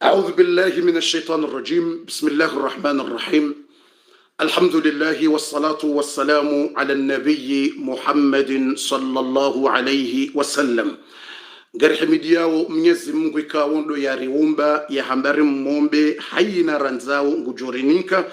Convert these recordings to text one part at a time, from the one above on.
أعوذ بالله من الشيطان الرجيم. بسم الله الرحمن الرحيم. الحمد لله والصلاة والسلام على النبي محمد صلى الله عليه وسلم. Garhimidiao Mwenyezi Mungu ikawondo ya riumba ya hambari mmombe haina ranzao ngujorininka.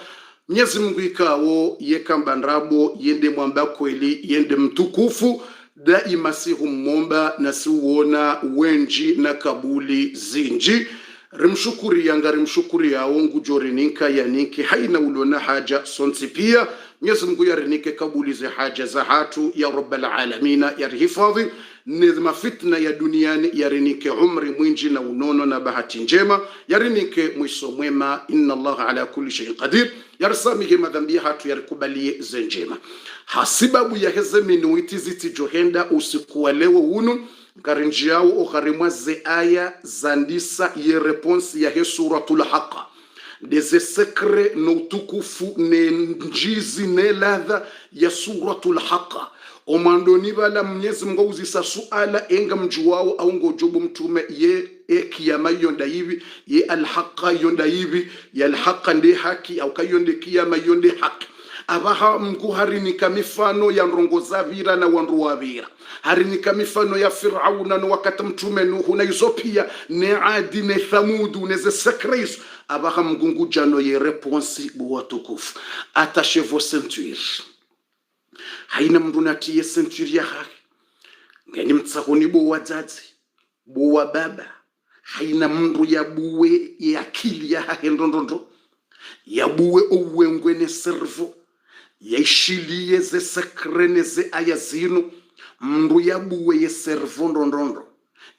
Mwenyezi Mungu ikawo yekambandrabo yende mwamba kweli yende mtukufu daima sihu mmomba na siuona wenji na kabuli zinji. Rimshukuri yanga rimshukuri yao ngujorininka yaniki haina ulona haja sonsi pia. Mwenyezi Mungu yarinike kabulize haja za hatu ya rabbal alamina yarihifadhi nizma fitna ya duniani yarinike umri mwinji na unono na bahati njema yarinike mwisho mwema. Inna Allah ala kulli shay'in qadir yarsamihi madhambi hatu yarikubalie zenjema hasibabu ya heze minuiti ziti johenda usiku wa leo unu ngarinji yao ukharimwa ze aya zandisa ye response ya he suratul Haqa deze sekre no tukufu ne njizi ne ladha ya suratul Haqa. Omandoni bala Mwenyezi Mungu uzisa suala enga mjuwao au ngojobu mtume ye kiyama yonda hivi ye al-Haqa yonda hivi ya al-Haqa ndi haki au kayonde kiyama yonde haki. Abaha Mungu harinika mifano ya nrongoza vira na wanruwa vira. Harinika mifano ya Firauna na wakati mtume Nuhu na Yusopia ne Adi ne Thamudu ne ze sekreis. Abaha Mungu jano ye reponsi buwa tukufu. Attache vos ceintures. Haina mndu natie ceinture ya haki. Ngeni mtsahoni buwa zazi. Buwa baba. Haina mndu ya buwe ya akili ya haki ndondondo. Ya buwe uwengwe ne servo. Ya ishilie ze sekrene ze ayazinu. Mndu ya buwe ye servo ndondondo.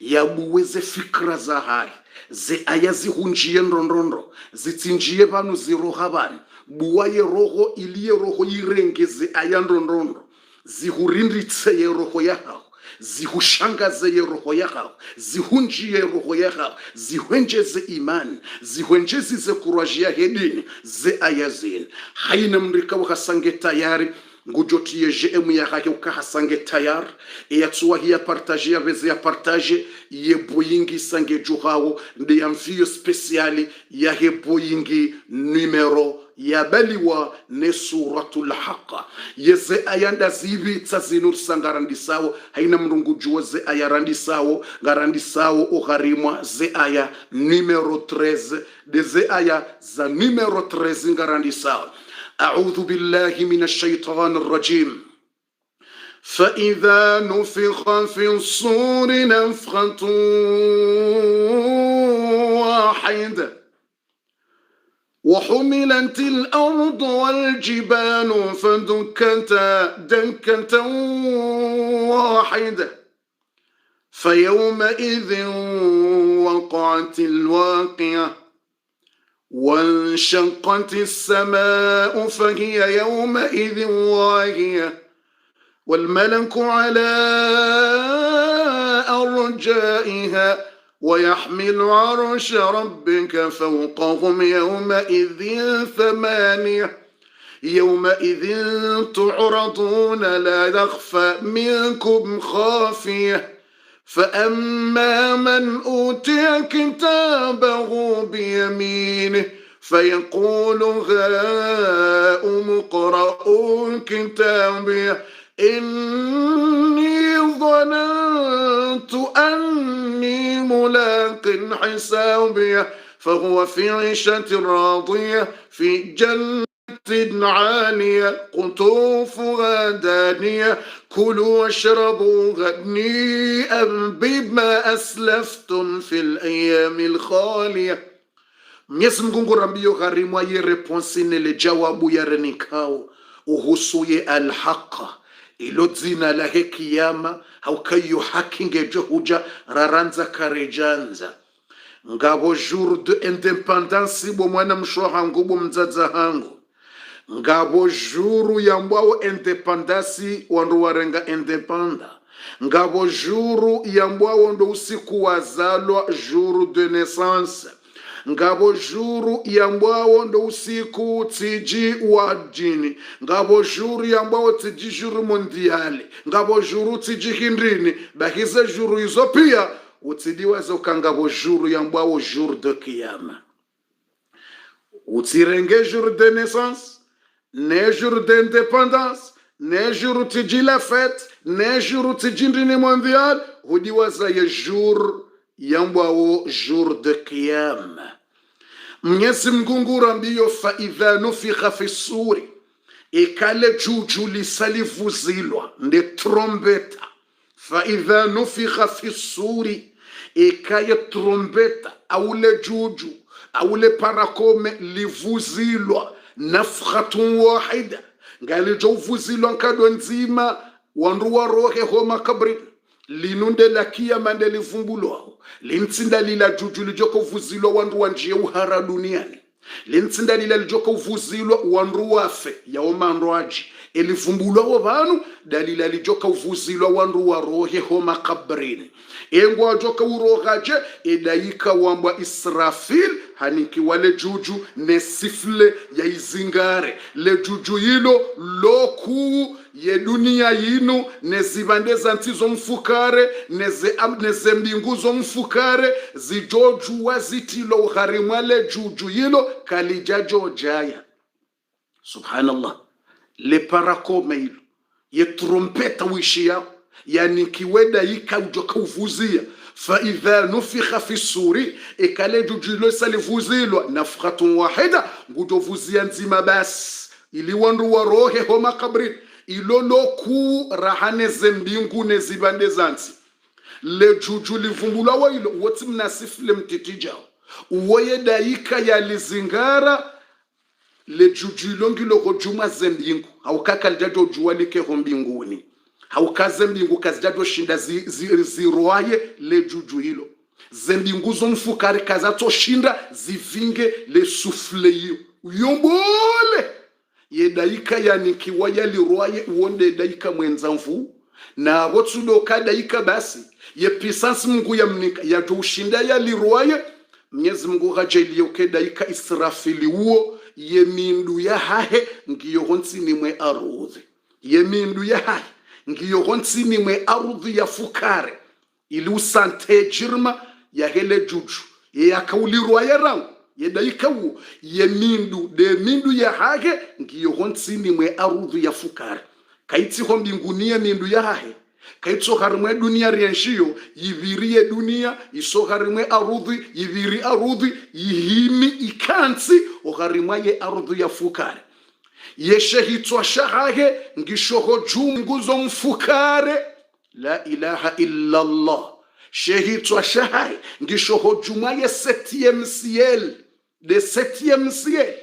Ya buwe ze fikra za hai. Ze ayazi hunjie ndondondo. Zitinjie banu ziroha bani. Buwa ye roho iliye roho yirengeze aya ndondondo. Zihurinditse ye roho ya hao. Zihushangaze ye roho ya hao. Zihunjie roho ya hao. Zihwenjeze imani. Zihwenjeze ze kurajia hedini. Ze ayazini. Haina mrika wakasange tayari. Ngujotie jemu ya hake ukahasange tayar. Eyatuwa hiya partaje ya veze ya partaje. Ye boyingi sange juhao. Nde ya mfio speciali ya he boyingi numero ya baliwa ne suratul Haqa. Yeze ayanda zivi tsazinur sangarandisawo. Haina mrungu juwa ze ayarandisawo. Garandisawo uharimwa ze aya numero 13. De ze aya za numero 13 ngarandisawo. أعوذ بالله من الشيطان الرجيم. فإذا نفخ في الصور نفخة واحدة وحملت الأرض والجبال فدكتا دكة واحدة فيومئذ وقعت الواقعة وانشقت السماء فهي يومئذ واهية والملك على أرجائها ويحمل عرش ربك فوقهم يومئذ ثمانية يومئذ تعرضون لا يخفى منكم خافية فأما من أوتي كتابه بيمينه فيقول هاؤم اقرءوا كتابي إني ظننت أني ملاق حسابي فهو في عيشة راضية في جنة عالية قطوفها دانية كلوا واشربوا هنيئا بما أسلفتم في الأيام الخالية. Mwenyezi Mungu rambio gharimwa ye response nele jawabu ya renikao uhusuye al-Haqa ilo dzina la hekiyama haukayo haki ngejo huja raranza karejanza ngabo jour de independance bo mwana mshwa hangu bo mzaza hangu ngabo juru yambwao independasi wandu warenga independa ngabo juru yambwao ndo usiku wazalwa juru de naissance ngabo juru yambwao ndo usiku tiji wa dini ngabo juru yambwao tiji juru mondiali ngabo juru tiji hindrini bahize juru hizo pia utidiwa zokanga bo jour yambwa au jour de kiyama utirenge jour de naissance ne jour d'indépendance ne jour tiji la fête ne jour tiji ndini mondial udiwa za ye jour yambwa au jour de kiyama. Mwenyezi Mungu rambio fa idha nufikha fi suri ikale juju lisalivuzilwa nde trombeta fa idha nufikha fi suri ikaye trombeta aule juju aule parakome livuzilwa nafkhatun wahida ngali jovuzilwa nkado nzima wandu warohe homa kabri linunde la kiyama nde livumbulwa lintinda lila juju lijoko vuzilwa wandu wanjie uhara duniani lintinda lila lijoko vuzilwa wandu wafe ya omando aji elivumbulwa wabanu dalila lijoko vuzilwa wandu warohe homa kabrini engwa joka urogaje edaika wamba Israfil haniki wale juju ne sifle ya izingare le juju hilo loku ye dunia yinu nezibandeza ntizo mfukare neze mbinguzo mfukare zijoju wazitilo uharimwale juju hilo kalijajo jaya. Subhanallah, le parakome hilo ye trompeta wishi yao yani kiweda yika ujoka uvuzia fa idha nufikha fi suri ikale jujilo salivuzilwa nafkhatun wahida ngudovuzia nzima bas ili wandu warohe homa kabri ilolo ku rahane zembingu nezibande zansi le juju livumbulwa wa ilo woti mnasifile mtitijao uwoye daika ya lizingara le juju ilongilo hojuma zembingu haukaka lijajo juwa like hombinguni haukaze mbingu kazijado shinda ziroaye le juju hilo zembingu zo mfukari kazato shinda zivinge le sufle hiyo uyombole ye daika yani kiwaya liroaye uonde daika mwenza mfu na wotsudo ka daika basi ye puissance Mungu ya mnika ya ushinda ya liroaye Mwenyezi Mungu gajeli yoke daika Israfili uo ye mindu ya hahe ngiyo honsini mwe arudhi ye mindu ya hahe ngiyo honsini mwe arudhi ya fukare ili usante jirma ya hele juju ye yakauliroa ya rangu ye daika uo ye mindu de mindu ya hage ngiyo honsini mwe arudhi ya fukare kaiti hombingunia mindu ya hahe kaitso harimwe dunia rienshiyo yivirie dunia iso harimwe arudhi yiviri arudhi yihimi ikansi o harimwe ye arudhi ya fukare yeshe hitwa shahahe ngishoho junguzo mfukare la ilaha illa Allah shehitwa shahahe ngishoho juma ye 7e ciel de 7e ciel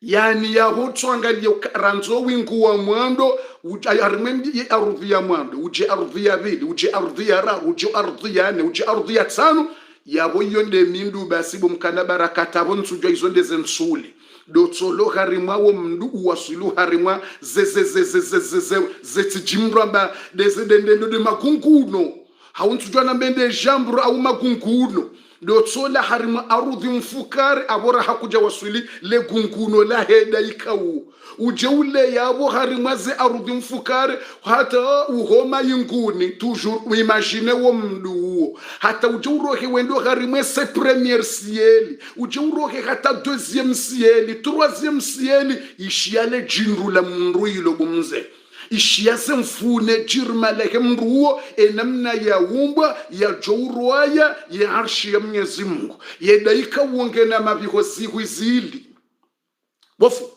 yani ya hutu angalia ranzo wingu wa mwando ujarimwendi ye ardhi ya mwando uje ardhi ya vili uje ardhi ya ra uje ardhi ya ne uje ardhi ya tano ya hoyonde mindu basi bomkana barakata bonsujo izonde zensuli dotsolo harimwa wo mndu uwasilu harimwa zetijimramba dezedendendo de magunguno hauntujwa na mbende jambro au magunguno dotsola harimwa arudhi mfukare abora hakuja wasuli le gunguno la heda ikawu uje ule yabo harimwa ze arudhi mfukare hata uhoma yinguni toujours imagine wo mndu uo hata uje urohe wendo harimwa se premier ciel uje urohe hata deuxième ciel troisième ciel ishiale jinru la mndu ilo bumze ishiase mfune jirma leke mruo enamna ya umba ya jouruaya ya arshi ya Mwenyezi Mungu yedaika uonge na mabiho zihwizili bofu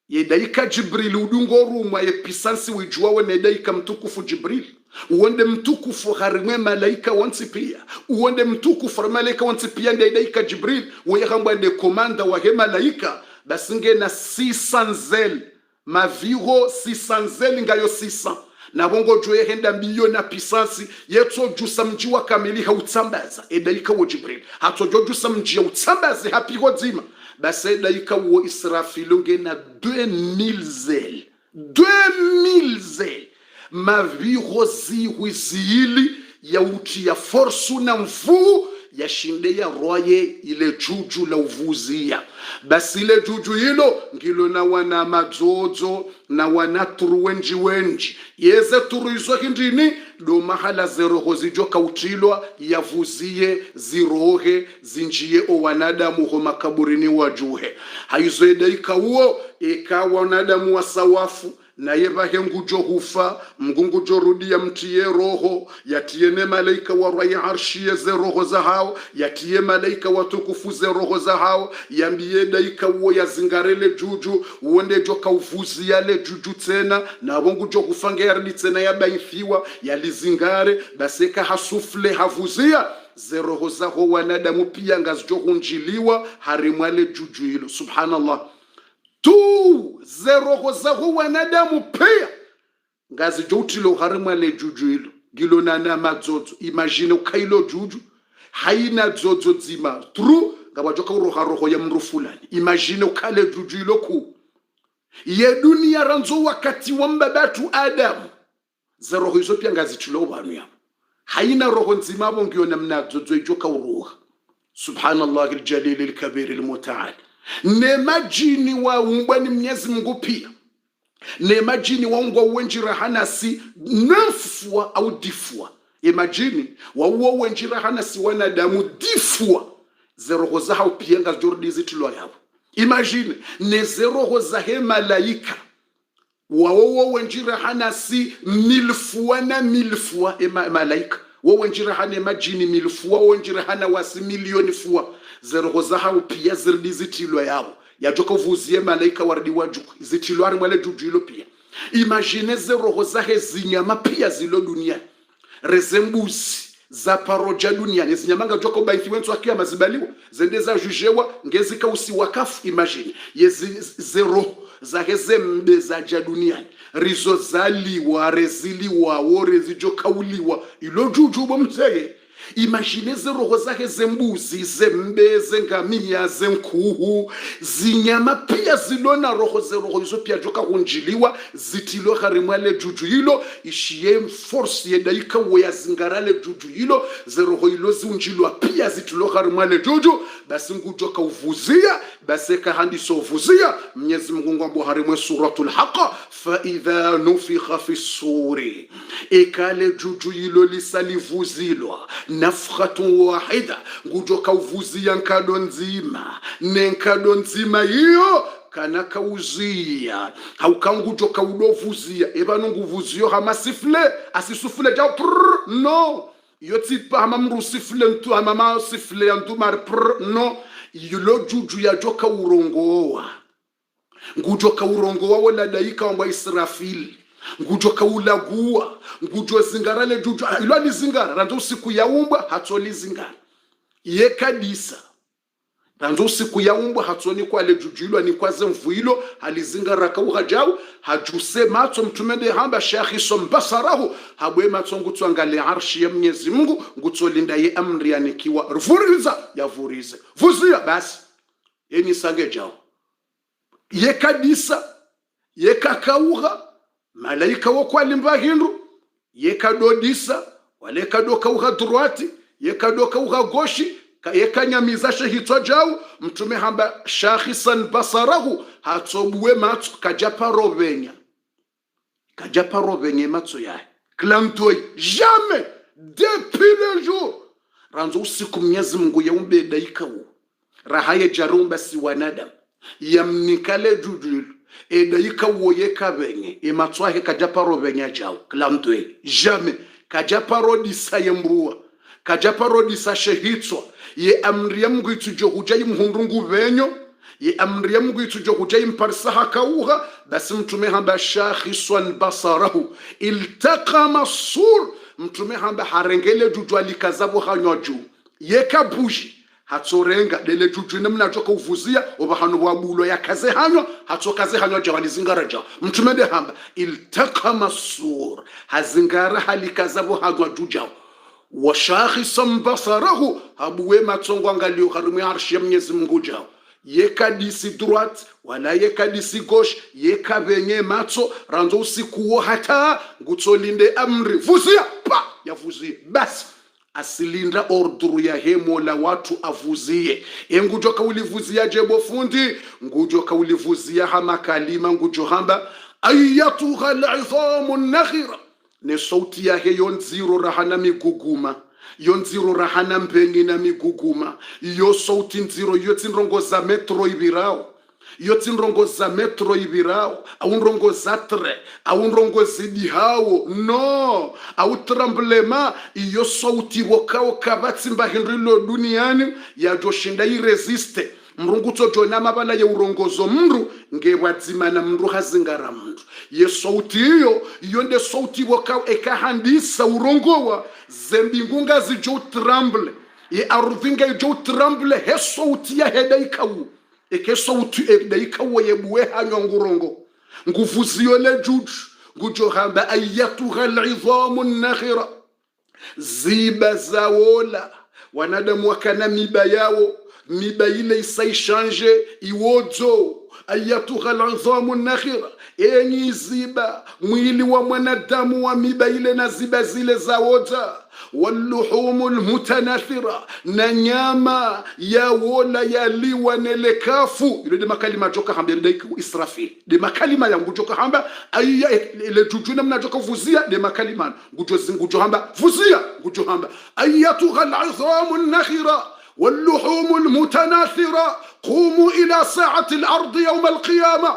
yedaika Jibril udungo rumwa ye pisansi wijuawe nedaika mtukufu Jibril uonde mtukufu harimwe malaika wansi pia uonde mtukufu malaika wansi pia nedaika Jibril uyahambwa ne komanda wa he malaika basinge na 600 zel maviro 600 zeli ngayo 600 na bongo joye henda miliona pisansi yeto jusa mji wa kamili hautsambaza edaika wo Jibril hato jusa mji hautsambaza hapiho dzima basi edaika wo Israfil ngena 2000 zel 2000 zel maviro ziwizili ya uti ya forsu na mfu ya shinde ya roye ile juju la uvuzia basi ile juju hilo ngilo na wana madzodzo na wana turu wenji yeze turu izo hindini do mahala zeroho zijo kautilwa yavuzie zirohe zinjie o wanadamu ho makaburini wajuhe haizoeda ikauo ikawa wanadamu wasawafu na yebahe ngujo hufa mgungujo rudia mtiye roho yatiene malaika warwaye arshie ze roho za hao yatie malaika watukufu ze roho za hao yambie daika uo yazingarele juju uonde joka uvuzi yale juju tena na bongujo hufange yardi tena yabaithiwa yalizingare baseka hasufle havuzia ze roho za ho wanadamu pia ngazjo hunjiliwa harimwale juju hilo subhanallah tu zeroho zaho wanadamu pia ngazi joutilo harima le juju hilo gilo nana madzodzo imagine ukailo juju haina dzodzo zima tru ngabajoka roho ya mru fulani imagine ukale juju hilo ku ye dunia ranzo wakati wa mbabatu Adamu zeroho hizo pia ngazi tulo banu ya haina roho nzima bongio namna dzodzo ijoka uruha subhanallah aljalil alkabir almutaal ne majini wa umbani Mwenyezi Mungu pia ne majini wa ungwa uwenjira hanasi nafua au difua imagine wa uwenjira hanasi wanadamu difua zeroho za hao pia nga jordi zitilo yao imagine ne zeroho za he malaika wa uwenjira hanasi milfua na milfua malaika wawenjira hane majini milfua wawenjira hana wasi milioni fua zeroho za hao pia zirdi zitilo yao yajoka uvuzie malaika wardi wajuku zitilo ari mwale juju ilo pia imagine zeroho za he zinyama pia zilo dunia rezembuzi za paroja dunia zinyamanga joka ubaithi wentu wakia mazibaliwa zende za jujewa ngezika usi wakafu imagine yezi zeroho za heze mbe za jaduniani rizo zaliwa reziliwa wore zijokauliwa ilo jujubo mzee imagine zeroho za heze mbuzi zembe zengamia zenkuhu zinyama pia zilona roho zeroho hizo pia joka hunjiliwa zitilo harimwale juju hilo ishie force yedaika wea zingarale juju hilo zeroho hilo ziunjilwa pia zitilo harimwale juju basi ngujoka uvuzia basi kahandi sovuzia Mwenyezi Mungu ngombo harimwe suratul Haqa fa idha nufikha fi suri ikale juju hilo lisalivuzilwa nafkhatun wahida ngujoka uvuzia nkado nzima nenkado nzima hiyo kana kauzia haukangujo kaudovuzia ebanu nguvuzio hamasifle asisufle jao no yotipa hamamru sifle ntu hamama sifle ntu mar no yulo juju ya joka urongoa ngujoka urongoa wala daika wa Israfil ngujoka ulagua ngujo zingarale juju ilo ni zingara ranzo siku ya umbwa hatoli zingara ye kadisa ranzo siku ya umbwa hatoni kwa le juju ni kwa zemvuilo halizingara kauha jau hajuse matso mtumende hamba shakhiso mbasarahu habwe matso ngutwangale arshi ya Mwenyezi Mungu ngutsolinda ye amri yanikiwa rufuriza yavurize vuzia basi yeni sange jao ye kadisa ye kakauha malaika wo kwalimba hindu ye kadodisa wale kadoka uha droati ye kadoka uha goshi yekanyamiza shehitwa jau mtume hamba shakhisan basarahu hatsobwe matso kajapa rovenya matso yae klantoi jamais depuis le jour ranzo usiku Mwenyezi Mungu yaumbe daika wo rahaye jarumba si wanadamu yamnikale juju daika wo yekabenye matso yake kajapa rovenya jau klantoi jamais kajapa rodisa yembrua kajapa rodisa shehitwa ye amri Mungu itujo hujayi mhundungu venyo ye amri Mungu itujo hujayi mparsaha kauha basi mtume hamba shakhiswan basarahu iltaqa masur mtume hamba harengele juju alikazabu hanyoju ye kabuji hatsorenga dele juju namna joka uvuzia obahanu wabulo yakaze hanyo hatsokaze hanyo jawani zingaraja mtume de hamba iltaqa masur hazingara halikazabu hanyo jujao wa shakhisam basarahu habuwe matsongo angalio harumu ya arshi ya Mwenyezi Mungu jao yekadisi droite wala yekadisi gauche yekabenye matso ranzo usikuwo hata ngutsolinde amri vuzia pa yavuzie basi asilinda orduru ya hemo la watu avuzie ngujoka ulivuzia jebo fundi ngujoka ulivuzia hama kalima ngujo hamba ayatuha al'idhamu nakhira ne sauti yake yonziro rahana miguguma, yonziro rahana mpengi na miguguma, yo sauti nziro yotsinrongo za metro ibirao, yotsinrongo za metro ibirao, aunrongo za tre, aunrongo zidihao, no, au tremblema, yo sauti wakao kabatsimba henrilo duniani, ya joshinda iresiste, mrungu tsojo mabala ya urongozo mndu ngewadzimana mndu hazingara mndu ye sauti iyo nde sauti wakao ekahandisa urongowa zembingunga zijo tremble ye aruthinga ijo tremble he sauti ya hedaikawu eke sauti hedaikawu yebuwe hanyongurongo nguvu ziyole juju ngujo hamba ayatuha al'idhamu nakhira ziba zawola wanadamu wakana miba yao miba ile isaishanje iwodzo ayatuha al'idhamu nakhira enyi ziba mwili wa mwanadamu wa miba ile na ziba zile zawoja walluhumul mutanathira na nyama ya wola yaliwa nelekafu ile de makalima joka hamba de Israfil de makalima ya ngujoka hamba ayya ile jujuna mnajoka vuzia de makalima ngujo hamba vuzia ngujo hamba ayatuha al'idhamu nakhira واللحوم المتناثرة قوموا إلى ساعة الأرض يوم القيامة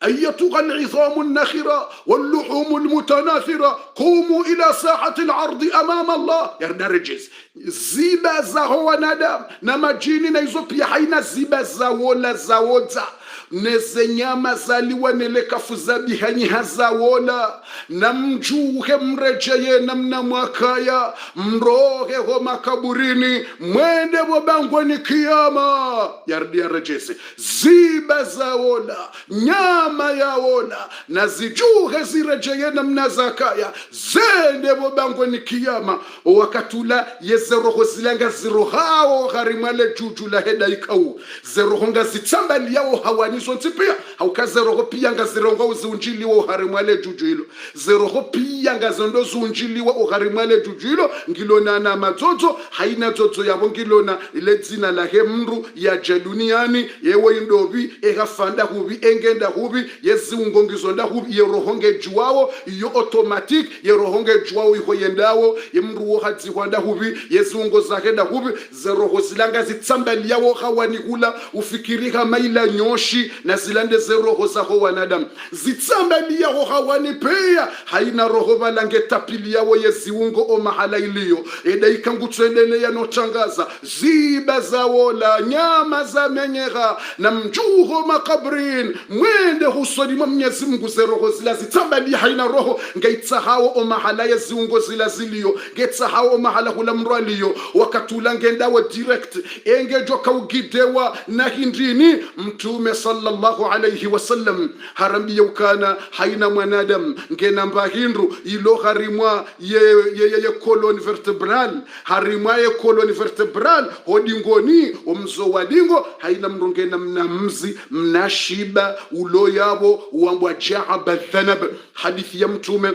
أيتها العظام النخرة واللحوم المتناثرة قوموا إلى ساعة العرض أمام الله يرنا رجز زيبا زهو ندم نما جيني نيزوبيا حين زيبا زاولا زاوزا nezenyama zaliwa nelekafuza bihanyi hazawola na mjuhe mrejeye namna mwakaya mrohe ho makaburini mwende wabangweni kiyama yardia rejese ziba zawola nyama yawola na zijuhe zirejeye namna zakaya zende wabangweni kiyama wakatula yezeroho zilanga zirohao gharimale juju la heda ikau zerohonga zitsambali yao hawani pia haukazero pia ngazirongo uzunjili wo harimwale jujilo zero pia ngazondo zunjili wo harimwale jujilo ngilona na mazozo haina zozo yabo ngilona ile dzina la hemru ya duniani yewe indobi egafanda hubi engenda hubi yeziungo ngizonda hubi yerohonge juwao iyo automatic yerohonge juwao iko yendawo yemru wo hadzi kwanda hubi yeziungo zakenda hubi zero hozilanga zitsambali yawo hawani kula ufikirika maila nyoshi na zilande zeroho za ho wanadamu zitsambali yaho hawani pia haina roho balange tapili yawo yeziungo o mahala iliyo edaika ngutwendele ya notangaza ziba za wola nyama za menyera na mjuho makabrin mwende husodima Mwenyezi Mungu zeroho zila zitsambali haina roho ngaitsahawo o mahala yeziungo zila ziliyo ngetsahawo o mahala hula mrwaliyo wakatula ngendawo direct engejoka ugidewa na hindini mtume sallallahu alayhi wasallam harambiya ukana haina mwanadam ngena mbahindu ilo harimwa ye colonne vertebral harimwa ye colonne vertebral hodingoni omzo wadingo haina mrongena mnamzi mnashiba ulo yabo uambwa ja'aba dhanab hadithi ya mtume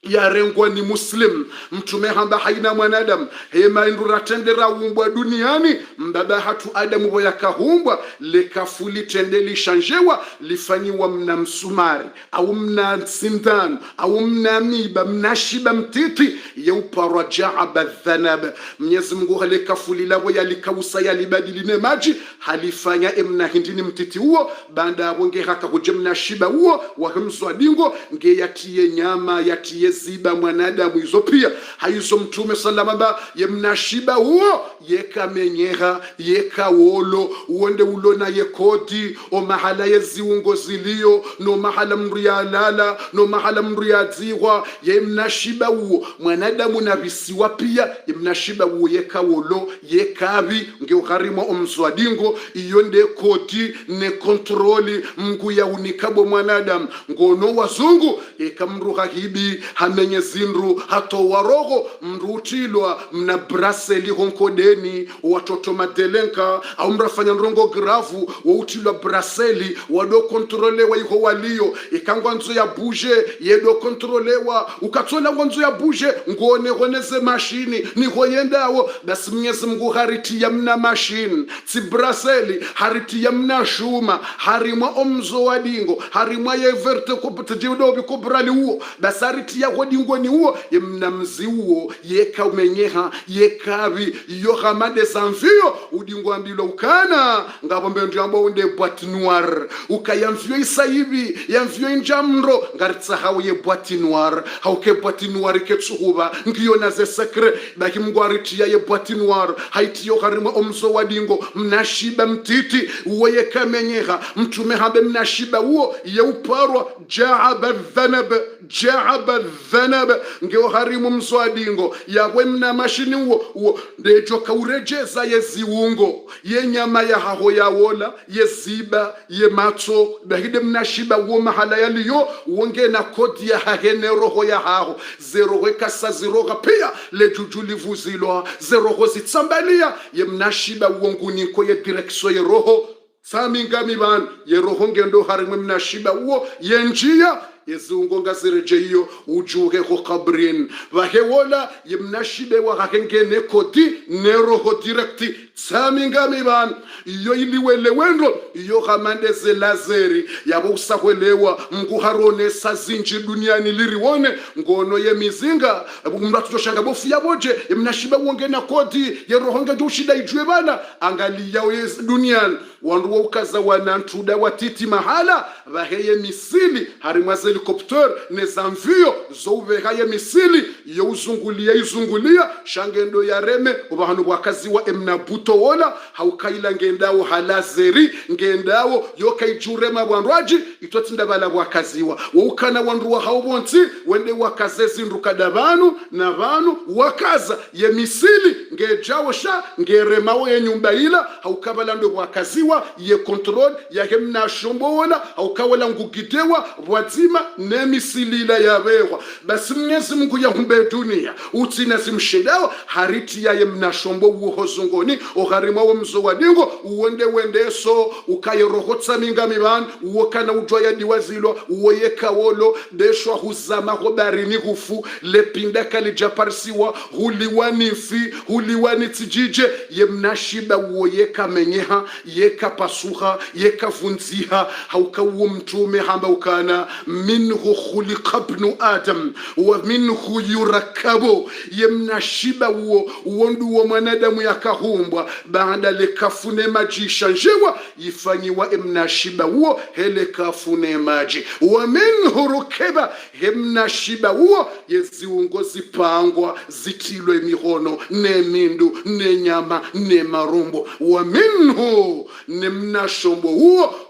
ya rengwa ni Muslim mtume hamba haina mwanadamu hema indura tendera umbwa duniani mbaba hatu Adamu boya kahumbwa lekafuli tendeli shanjewa lifanyiwa mna msumari au mna sindano au mna miba mna shiba mtiti yauparwa ja'aba dhanab Mwenyezi Mungu halekafuli labo yalikausa yalibadiline maji halifanya emna hindini mtiti huo banda wonge haka hujemna shiba huo wahemzwa dingo nge yatie nyama yatie ziba mwanadamu hizo pia haizo mtume sallallahu yemnashiba huo yekamenyera yekawolo uonde ulona yekodi o mahala yeziungo zilio no mahala mrialala no mahala mriadziwa yemnashiba huo mwanadamu na visiwa pia yemnashiba huo yekawolo yekabi ngeuharimo omzwadingo iyonde kodi ne kontroli mngu ya unikabo mwanadamu ngono wazungu ekamruha hibi hamenye zindu hato warogo mrutilwa mna braseli honkodeni watoto madelenka au mrafanya nrongo gravu wautilwa braseli wado kontrolewa iho walio ikangwa nzo ya buje yedo kontrolewa ukatola nzo ya buje ngone honeze mashini ni hoyendawo basi Mwenyezi Mungu hariti ya mna mashini si braseli hariti ya mna shuma harimwa omzo wadingo harimwa ye verte kopute jidobi kobrali uo basi hariti ya hodingo ni uo ye mna mzi uo ye kaumenyeha ye kavi yo hamade sanfio udingo ambilo ukana ngabombe ndiambo unde boîte noire ukayamfio isa hivi yamfio injamro ngaritsa hawo ye boîte noire hauke boîte noire ketsuhuba ngiyo na ze secret baki mngwariti ya ye boîte noire haiti yo harima omso wadingo mnashiba mtiti uwe kamenyeha mtume habe mnashiba uo ye uparwa jaaba dhanab ngiyo harimu mso wadingo yawe mna mashini uo ndejo kaurejeza ye ziungo ye nyama ya haho ya wola ye ziba ye matso bahide mnashiba uo mahala yaliyo uonge na kodi ya hahene roho ya haho zerohe kasa ziroga pia le jujuli vuzilwa zeroho zitsambalia ye mnashiba uonguni ko ye direkso ye roho samingami ban ye roho ngendo harimwe mnashiba uo ye njia yeziungo ngazireje iyo ujuhe ho kabrin vahewola yemnashibe wa hakengene kodi neroho directi samingami ban iyo iliwele wendo iyo kamande ze lazeri yabo usahwelewa mguharone sazinji duniani liriwone ngono ye mizinga mumratu toshanga bofu yaboje yemnashibe wongena kodi yeroho ngendo ushida ijwe bana angalia duniani wandu ukaza wanantuda watiti mahala vaheye misili harimwa helikopter nezamvio zouvehaye misili yo uzungulia shangendo ya reme ubahanu wakazi wa emnabuto wola haukaila ngendawo halazeri ngendawo yokaijurema bwanraji itotinda bala wakaziwa woukana wandu wa haubonti wende wakazezi ndukadabanu na banu wakaza ye misili ngejawo sha ngeremawo ye nyumba ila haukabala ndo wakaziwa ye control ya hemna shombola haukawala ngugidewa wazima nemisilila yabewa basi Mwenyezi Mungu yahumbe dunia utina simshedao hariti ya mnashombo uhozongoni oharima wa mzo wadingo uwende wendeso ukayerohotsa mingami ban uokana ujoya diwazilo uoyeka wolo deshwa huzama hobarini hufu lepinda kalijaparsiwa huliwani tijije ye mnashiba uoyeka menyeha yeka pasuha yeka vunziha hauka uo mtume hamba ukana minhu khuliqa ibn adam wa minhu yurakabu yemnashiba uondu wa mwanadamu yakahumbwa baada lekafune maji shanjewa yifanyiwa emnashiba hele kafune maji wa minhu rukeba hemnashiba yeziungo zipangwa zitilwe mihono nemindu nenyama nemarumbo wa minhu nemnashombo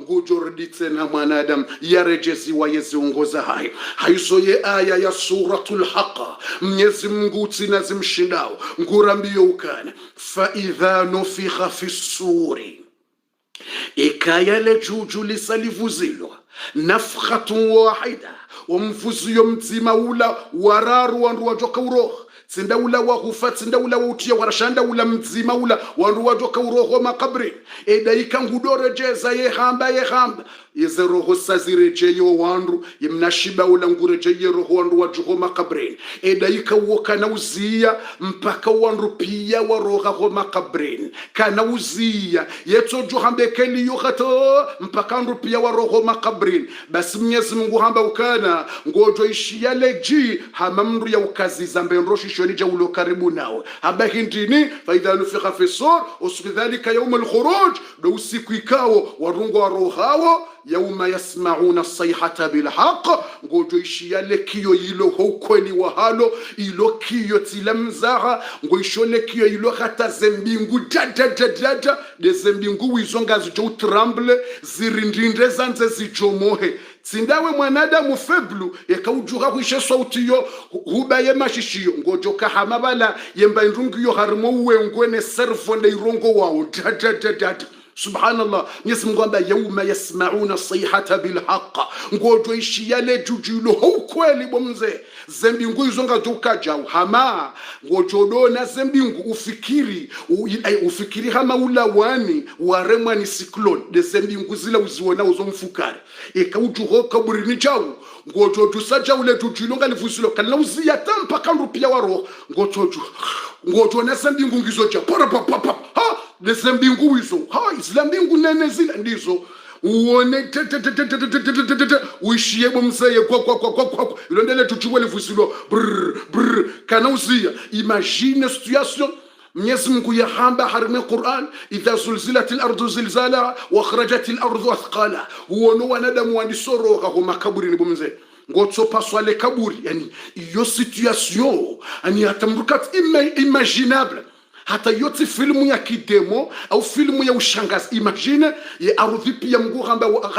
ngujorditse na mwanadamu yarejezi wa yeziungo za hayo haizo ye aya ya suratul haqa Mwenyezi Mungu tinazimshindao ngurambiyo ukana fa idha nufikha fi suri ikaya le juju lisalivuzilwa nafkhatun wahida wamfuziyo mzima ula wararu wandu wajoka uroha tsindaula wa hufa tsindaula wa utia warashanda ula mzima ula wandu wajoka uroho makabri edaika ngudorejeza yehamba yeze roho sazireje yo wandu yemnashiba ula ngureje roho wandu wajuho makabri edaika wokana uzia mpaka wandu pia waroha ho makabri kana uzia yetojo hambekeli yohato mpaka wandu pia waroho makabri basi Mwenyezi Mungu hamba ukana ngojo ishia leji hamamru ya ukazi zambenroshi shoni jaulo karibu nao haba hindini faidha nufikha fi sur usbidhalika yawm al-khuruj do usiku ikao warungo warohawo yauma yasmauna sayhata bilhaq ngojo ishia lekiyo ilo hokweli wa halo ilo kiyo tilamzaha ngoisho lekiyo ilo hata zembingu dada de zembingu wizonga zijo tremble zirindinde zanze zijomohe tsindawe mwanadamu feblu yakaujuka kwishe sauti yo hubaye mashishiyo ngojo kahamabala yemba ndungu yo harimo uwe ngwene servo nde irongo wao dada Subhanallah, Mwenyezi Mungu amba yauma yasmauna sayhata bilhaqa, ngojo ishiyale jujulo ukweli bomze zembingu izonga tukaja hama ngojo dona zembingu ufikiri hama ulawani waremwa ni cyclone de zembingu zila uziona uzomfukare ikaujuho kaburini jawu ngojo tusaja ule jujulo ngalivusilo kana uzia tampa kanrupia waro ngojo na zembingu ngizoja para papa ha desembingu hizo ha islambingu nene zile ndizo uone uishie bomseye kwa ilondele tuchukue lefusilo brr kana uzia. Imagine situation Mwenyezi Mungu yahamba harime Qur'an idha zulzilatil ardu zilzala wa akhrajatil ardu athqala, uone wanadamu wanisoroka kwa makaburi ni bomze ngotso paswa le kaburi. Yani iyo situation ani atamrukat imaginable hata yote filmu ya kidemo au filmu ya ushangazi. Imagine ya ardhi pia Mungu hamba wa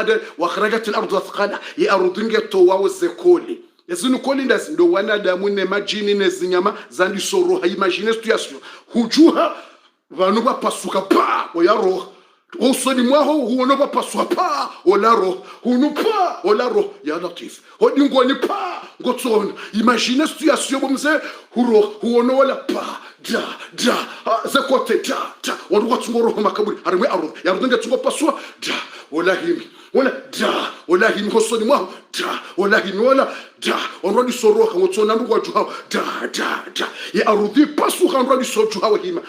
akhrajatil ardu athqala, ya ardhi ngeto wao zekoli yazinu koli ndazi ndo wanadamu ne majini ne zinyama zandi soro. Imagine situation hujuha vanu bapasuka pa oyaro usoni mwaho huono bapaswa pa olaro hunu pa olaro ya latif hodingo ni pa ngotsona. Imagine situation bomze huro huono wala pa da zakote da wanu watsungoro makaburi harimwe aro yarudenge tsungo paswa da wallahi hosoni mwaho da wallahi wala da onrodi soroka ngotsona ndu kwajuha da ya arudhi pasu kanrodi sojuha hima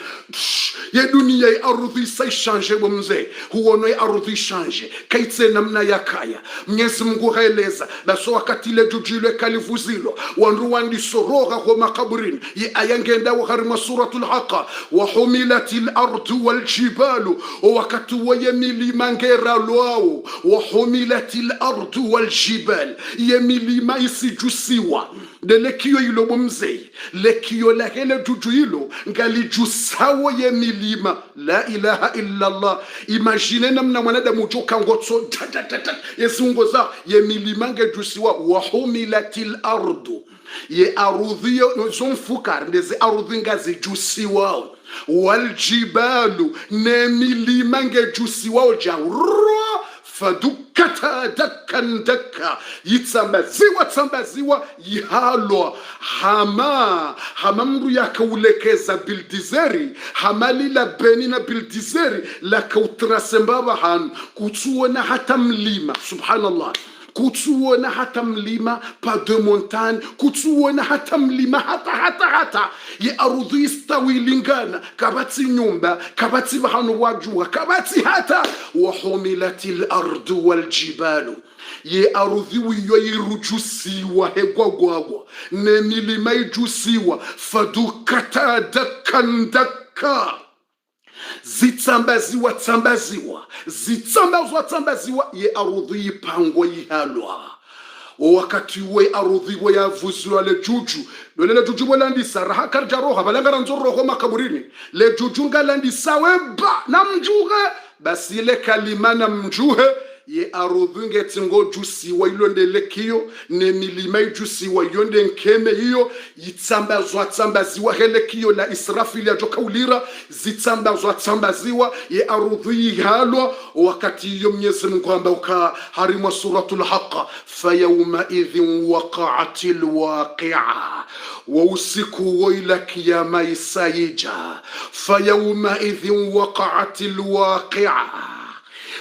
ya dunia ya arudhi sai changer bomze huono ya arudhi changer kaitse namna ya kaya. Mwenyezi Mungu haeleza baso wakati le jujile kalifuzilo wandu wandi soroka kwa makaburini ya ayangenda wa harima suratul haqa wa humilatil ardu wal jibalu wakati wa milima ngera lwao wa humilatil ardu wal jibal ya milima isijusiwa de lekio ilo bomze lekio la hele juju ilo ngalijusawo ya milima. La ilaha illa Allah. Imagine namna mwanadamu joka ngotso yesungoza ya milima ngejusiwa wa humilatil ardu ye arudhi zonfukar ndeze arudhi ngazijusiwa wal jibalu ne milima ngejusiwa jawra fadukata dakka yitsambaziwa yihalwa hama mru yakaulekeza bildizeri hamali la beni na bildizeri la kautrasembaba han kutsuona hata mlima. Subhanallah, kutsuona hata mlima pa de montagne, kutsuona hata mlima hata ye arudhi istawi lingana kabati nyumba kabati bahanu wajuha kabati hata wa humilatil ardu wal jibalu ye arudhi wiyo yirujusiwa hegwagwagwa ne milima ijusiwa fadukata dakka zitsambaziwa ye arudhi ipango yihalwa wakati we arudhi we yavuzwa le juju le juju bolandisa raha karjaroha balangara nzoroho makaburini le juju ngalandisa weba na mjuhe basi le kalima na mjuhe ye arudhi ngetingo jusiwa ilonde lekio ne milima jusiwa yonde nkeme hiyo yitsambazwa helekio la Israfili ya jokaulira zitsambazwa ye arudhi halwa wakati hiyo Mwenyezi Mungu amba harima suratul haqa fa yawma idhin waqa'atil waqi'a wa usiku ila kiyama isayija fa yawma idhin waqa'atil waqi'a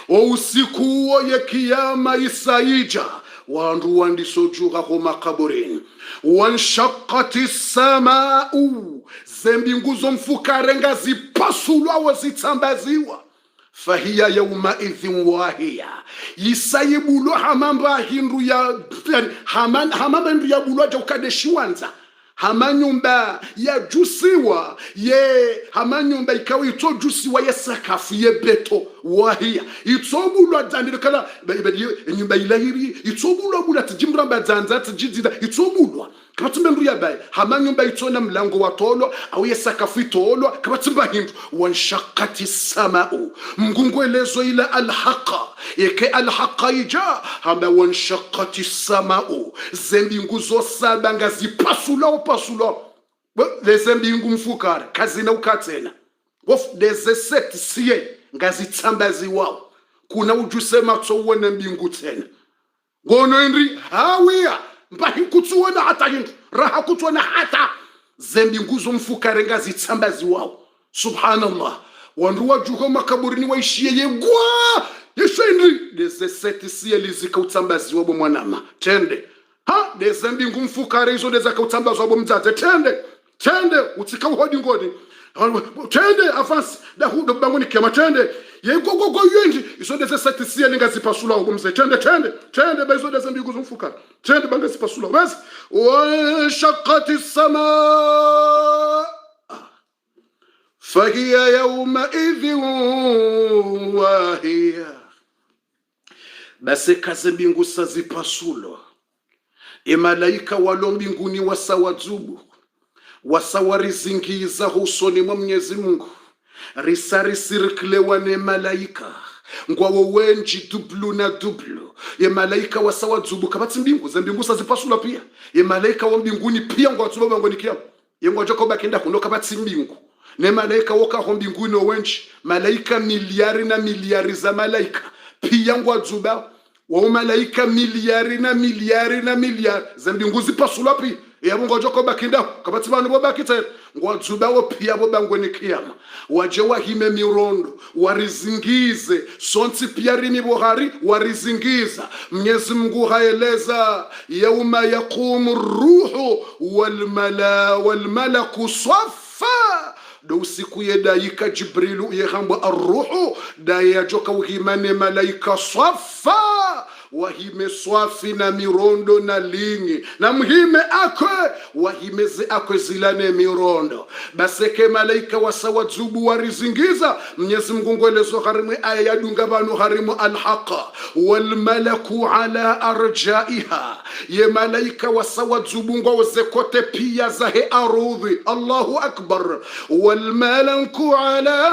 usiku ya kiyama isaija wandu wandisojuha kwa makaburini wanshaqqati samau zembingu zomfukare ngazipasulwa wazitsambaziwa fahiya yawma idhin wahiya yisayibulo hamamba hindu ya hamamba hindu ya bulo jokadeshiwanza hamanyumba ya jusiwa ye hamanyumba ikawa itojusiwa ye sakafu ye beto wahia itsobulwa dzandire kala nyumba ilahiri itsobulwa bula tijimra bazanza tijidida itsobulwa kabatimbe ndu yabaye hamanyumba itona mlango watolo au ye sakafu itolo kabatimba hindu wanshaqqati samau mngungwelezo ila alhaqa yeke alhaqa ija hamba wanshaqqati samau zembingu zosaba ngazipasula pasula lezembingu mfukara kazina ukatsena of dezeset siye ngazitsambazi wao kuna ujusema tsowana mbingu tena ngono indri hawia mbahi kutsuwana hata hindu raha kutsuwana hata zembingu zomfukare ngazitsambazi wao subhanallah wandu wajuho makaburini waishie yegwa yeshendri dezeset siye lizika utsambazi wabo mwanama tende ha dezembingu mfukare izo dezaka utsambazi wabo mzaze tende utika uhodi ngodi tende avance da hudo bangoni kema tende yegogogo yendi isodeze satisia ningazipasula ubumze tende bayizodeze mbiguzo mfuka tende bangazipasula basi wa shaqqati as-samaa fahiya yawma idhin wahiya basi kaze mbingu sazipasulo malaika walo mbinguni wasawadzubu wasawarizingiza husoni mwa Mwenyezi Mungu risari sirklewa ne malaika ngwawo wenji dublu na dublu malaika wasawadzubu kabati mbingu za mbingu sazipasula pia malaika wa mbinguni pia ngwatsuba bangoni kiyama ngwajoka bakenda kuno kabati mbingu ne malaika woka ho mbinguni wenji malaika miliari na miliari za malaika pia ngwatsuba wa malaika miliari na miliari za mbingu zipasula pia yabo ngojoka bakinda kabati banu bo bakita ngwadzuba wo pia bo bangweni kiyama waje wahime mirondo warizingize sonti pia rini bohari warizingiza Mwenyezi Mungu haeleza yauma yaqumu ruhu wal malaku saffa do siku yedaika Jibrilu yehamba arruhu daya joka uhimane malaika saffa wahime swafi na mirondo na lingi na mhime akwe wahimeze akwe zilane mirondo baseke malaika wasawadzubu warizingiza Mwenyezi Mungu ngwelezo harimwe aya yadunga banu harimu alhaqa wal malaku ala arjaiha ye malaika wasawadzubu ngweze kote pia zahe arudhi Allahu akbar wal malaku ala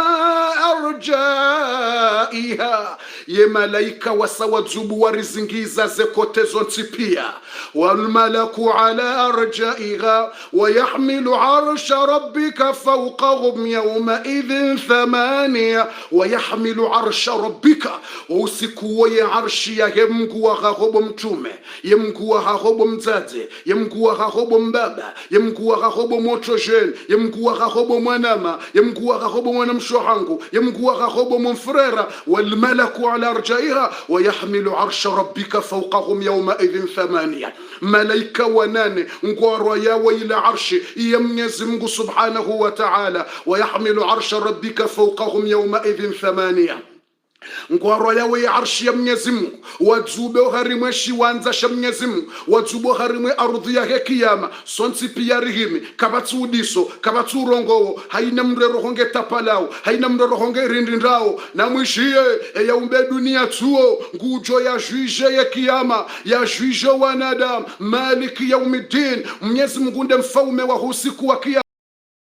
arjaiha ye malaika wasawadzubu warizingiza zingiza zekote zonti pia wal malaku ala arjaiha wa yahmilu arsha rabbika fawqahum yawma idhin thamaniya wa yahmilu arsha rabbika usiku wa arshi ya Mungu wa Yakobo mtume ye Mungu wa Yakobo mzazi ye Mungu wa Yakobo mbaba ye Mungu wa Yakobo motojen ye Mungu wa Yakobo mwanama ye Mungu wa Yakobo mwana mshohangu ye Mungu wa Yakobo mfrera wal malaku ala arjaiha wa yahmilu arsha rabbika fawqahum yawma idhin thamaniya malaika wanane ngwaro yawe ila arshi ya Mwenyezi Mungu subhanahu wa ta'ala wa yahmilu arsha rabbika fawqahum yawma idhin thamaniya ngwaro yawe ya arshi ya Mwenyezi Mungu wadzube harimwe shiwanza sha Mwenyezi Mungu wadzube harimwe ardhi ya kiyama sonsi pia rihimi kabatu udiso kabatu urongowo haina mrero honge tapalao haina mrero honge rindindao na mwishie ya umbe dunia tuo ngujo ya juije ya kiyama ya juije wanadamu maliki yaumiddin Mwenyezi Mungu ndiye mfalme wa usiku wa kiyama